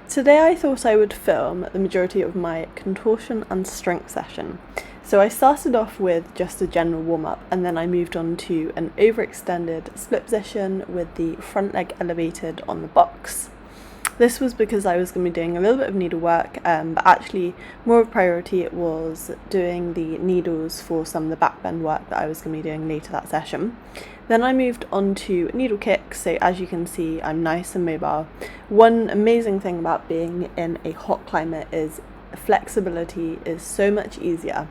Today I thought I would film the majority of my contortion and strength session. So I started off with just a general warm-up and then I moved on to an overextended split position with the front leg elevated on the box. This was because I was going to be doing a little bit of needle work, but actually more of a priority was doing the needles for some of the back bend work that I was going to be doing later that session. Then I moved on to needle kicks, so as you can see I'm nice and mobile. One amazing thing about being in a hot climate is flexibility is so much easier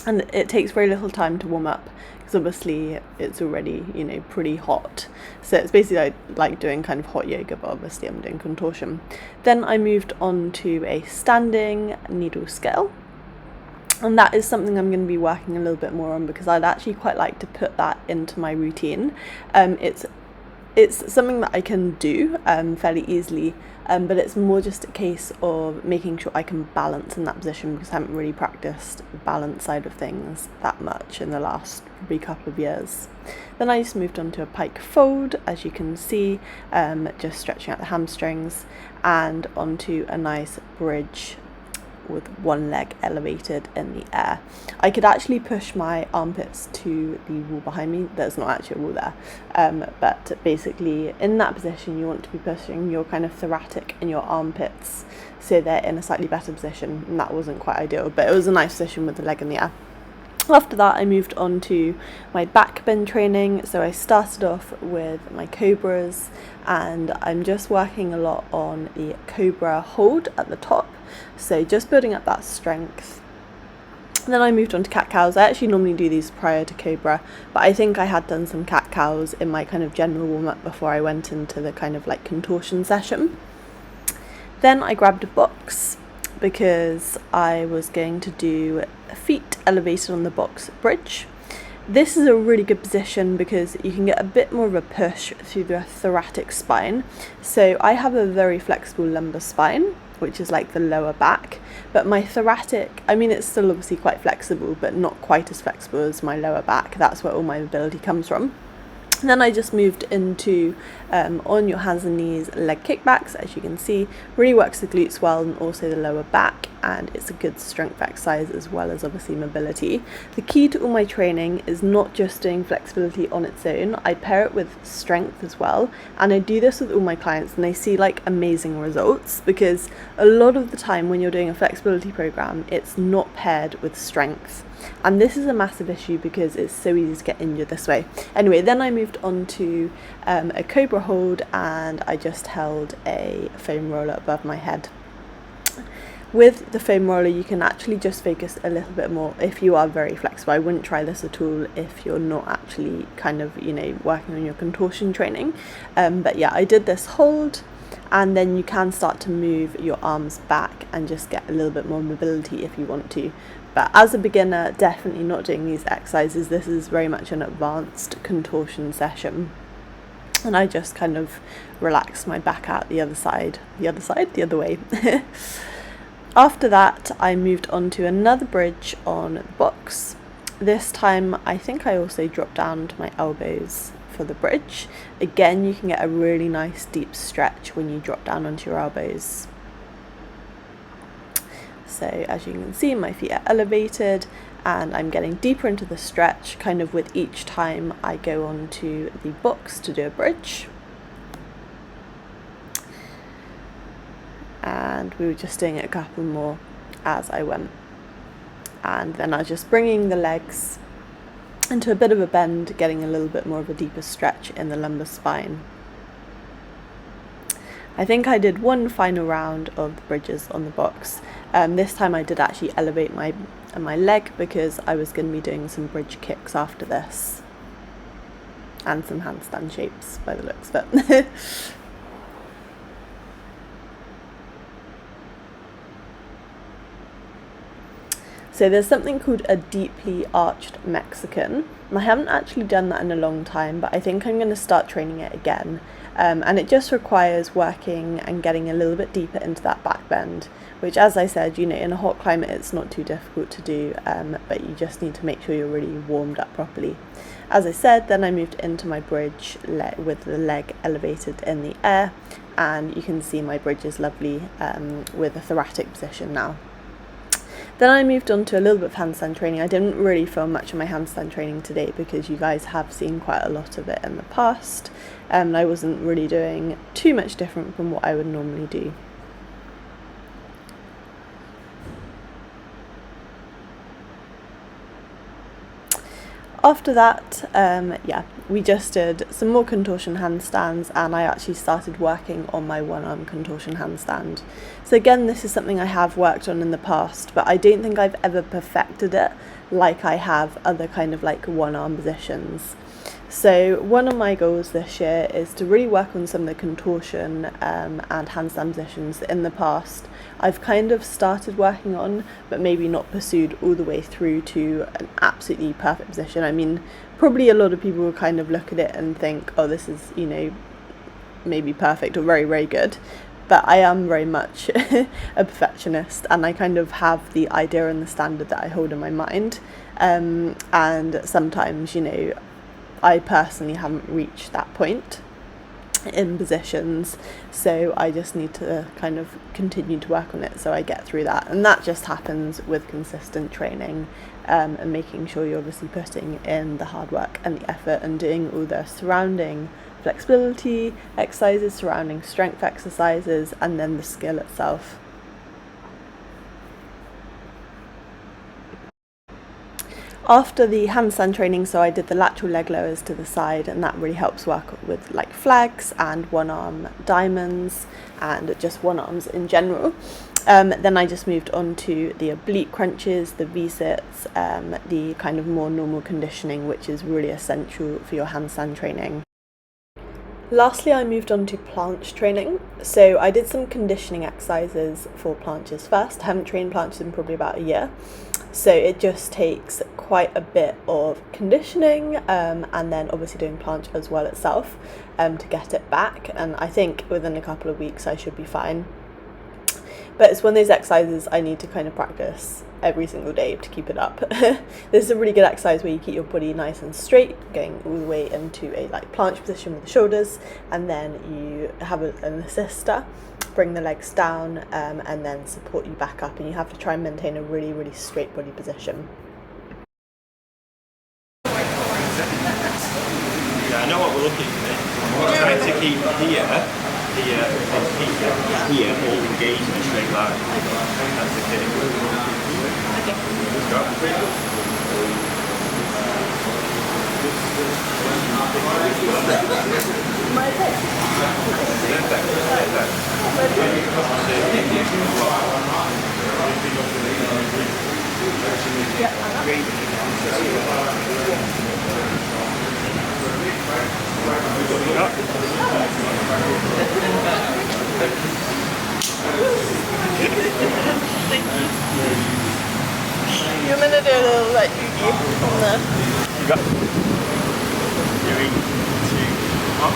and it takes very little time to warm up because obviously it's already, pretty hot. So it's basically like doing kind of hot yoga, but obviously I'm doing contortion. Then I moved on to a standing needle scale. And that is something I'm going to be working a little bit more on because I'd actually quite like to put that into my routine. It's something that I can do fairly easily, but it's more just a case of making sure I can balance in that position because I haven't really practiced the balance side of things that much in the last probably couple of years. Then I just moved on to a pike fold, as you can see, just stretching out the hamstrings, and onto a nice bridge with one leg elevated in the air. I could actually push my armpits to the wall behind me. There's not actually a wall there, but basically in that position you want to be pushing your kind of thoracic and your armpits so they're in a slightly better position, and that wasn't quite ideal, but it was a nice position with the leg in the air. After that I moved on to my back bend training, so I started off with my cobras and I'm just working a lot on the cobra hold at the top, so just building up that strength. Then I moved on to cat cows. I actually normally do these prior to cobra, but I think I had done some cat cows in my kind of general warm-up before I went into the kind of like contortion session. Then I grabbed a box because I was going to do feet elevated on the box bridge. This is a really good position because you can get a bit more of a push through the thoracic spine. So I have a very flexible lumbar spine, which is like the lower back, but my thoracic, it's still obviously quite flexible, but not quite as flexible as my lower back. That's where all my mobility comes from. And then I just moved into on your hands and knees leg kickbacks. As you can see, really works the glutes well and also the lower back, and it's a good strength exercise as well as obviously mobility. The key to all my training is not just doing flexibility on its own. I pair it with strength as well, and I do this with all my clients and they see like amazing results because a lot of the time when you're doing a flexibility program it's not paired with strength. And this is a massive issue because it's so easy to get injured this way. Anyway, then I moved on to a cobra hold and I just held a foam roller above my head. With the foam roller you can actually just focus a little bit more if you are very flexible. I wouldn't try this at all if you're not actually kind of working on your contortion training, but yeah, I did this hold, and then you can start to move your arms back and just get a little bit more mobility if you want to. But as a beginner, definitely not doing these exercises. This is very much an advanced contortion session. And I just kind of relaxed my back out the other way. After that, I moved on to another bridge on the box. This time, I think I also dropped down to my elbows for the bridge. Again, you can get a really nice deep stretch when you drop down onto your elbows. So as you can see, my feet are elevated and I'm getting deeper into the stretch kind of with each time I go onto the box to do a bridge. And we were just doing a couple more as I went. And then I was just bringing the legs into a bit of a bend, getting a little bit more of a deeper stretch in the lumbar spine. I think I did one final round of the bridges on the box. This time I did actually elevate my leg because I was going to be doing some bridge kicks after this. And some handstand shapes by the looks of it. So there's something called a deeply arched Mexican, and I haven't actually done that in a long time, but I think I'm going to start training it again. And it just requires working and getting a little bit deeper into that back bend, which, as I said, in a hot climate it's not too difficult to do, but you just need to make sure you're really warmed up properly. As I said, then I moved into my bridge with the leg elevated in the air, and you can see my bridge is lovely with a thoracic position now. Then I moved on to a little bit of handstand training. I didn't really film much of my handstand training today because you guys have seen quite a lot of it in the past, and I wasn't really doing too much different from what I would normally do. After that, we just did some more contortion handstands, and I actually started working on my one-arm contortion handstand. So again, this is something I have worked on in the past, but I don't think I've ever perfected it like I have other kind of like one-arm positions. So one of my goals this year is to really work on some of the contortion and handstand positions that in the past I've kind of started working on, but maybe not pursued all the way through to an absolutely perfect position. I mean, probably a lot of people will kind of look at it and think, oh, this is, you know, maybe perfect or very, very good. But I am very much a perfectionist, and I kind of have the idea and the standard that I hold in my mind. And sometimes, you know, I personally haven't reached that point in positions, so I just need to kind of continue to work on it so I get through that, and that just happens with consistent training and making sure you're obviously putting in the hard work and the effort and doing all the surrounding flexibility exercises, surrounding strength exercises, and then the skill itself. After the handstand training, so I did the lateral leg lowers to the side, and that really helps work with like flags and one arm diamonds and just one arms in general. Then I just moved on to the oblique crunches, the V-sits, the kind of more normal conditioning, which is really essential for your handstand training. Lastly, I moved on to planche training. So I did some conditioning exercises for planches first. I haven't trained planches in probably about a year. So it just takes quite a bit of conditioning and then obviously doing planche as well itself to get it back. And I think within a couple of weeks I should be fine. But it's one of those exercises I need to kind of practice every single day to keep it up. This is a really good exercise where you keep your body nice and straight, going all the way into a like planche position with the shoulders, and then you have an assister bring the legs down and then support you back up, and you have to try and maintain a really, really straight body position. Yeah, I know what we're looking at. We're trying to keep here all engaged in a straight line. That's the thing. You're going to do a little like oogie from there. You got 3, 2, 1.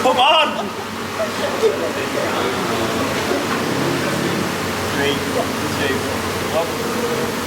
Come on! 3, 2, 1.